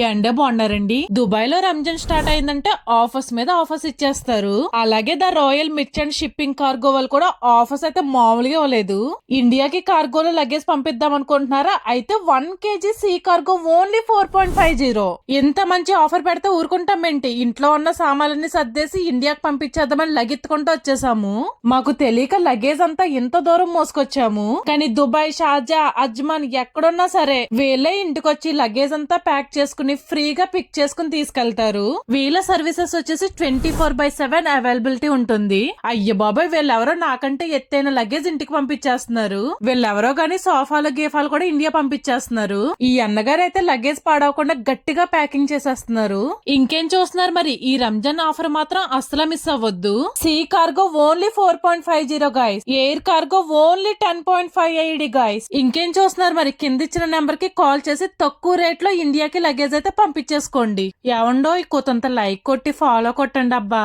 ఎండే బాగున్నారండి. దుబాయ్ లో రంజాన్ స్టార్ట్ అయిందంటే ఆఫర్స్ మీద ఆఫర్స్ ఇచ్చేస్తారు. అలాగే ద రాయల్ మిర్చెంట్ షిప్పింగ్ కార్గో వాళ్ళు కూడా ఆఫర్స్ అయితే మామూలుగా ఇవ్వలేదు. ఇండియాకి కార్గోలో లగేజ్ పంపిద్దాం అనుకుంటున్నారా? అయితే 1 kg సీ కార్గో ఓన్లీ 4.50. ఇంత మంచి ఆఫర్ పెడితే ఊరుకుంటామేంటి? ఇంట్లో ఉన్న సామాన్లన్నీ సర్దేసి ఇండియాకి పంపించేద్దామని లగెత్తుకుంటూ వచ్చేసాము. మాకు తెలియక లగేజ్ అంతా ఇంత దూరం మోసుకొచ్చాము. కానీ దుబాయ్, షార్జా, అజ్మాన్ ఎక్కడున్నా సరే వీళ్ళే ఇంటికొచ్చి లగేజ్ అంతా ప్యాక్ చేసుకుని ఫ్రీగా పిక్ చేసుకుని తీసుకెళ్తారు. వీళ్ళ సర్వీసెస్ వచ్చేసి 24/7 అవైలబిలిటీ ఉంటుంది. అయ్య బాబాయ్, వీళ్ళెవరో నాకంటే ఎత్తైన లగేజ్ ఇంటికి పంపించేస్తున్నారు. వీళ్ళెవరో గానీ సోఫాలు గీఫాలు కూడా ఇండియా పంపించేస్తున్నారు. ఈ అన్నగారు అయితే లగేజ్ పాడవకుండా గట్టిగా ప్యాకింగ్ చేసేస్తున్నారు. ఇంకేం చూస్తున్నారు మరి? ఈ రంజాన్ ఆఫర్ మాత్రం అస్సలు మిస్ అవ్వద్దు. See cargo only 4.50 guys. Air cargo only 10.5 guys. ఇంకేం చూస్తున్నారు మరి? కింద ఇచ్చిన నెంబర్ కి కాల్ చేసి తక్కువ రేట్ లో ఇండియాకి లగేజ్ అయితే పంపించేసుకోండి. ఏవండో కొంత లైక్ కొట్టి ఫాలో కొట్టండి అబ్బా.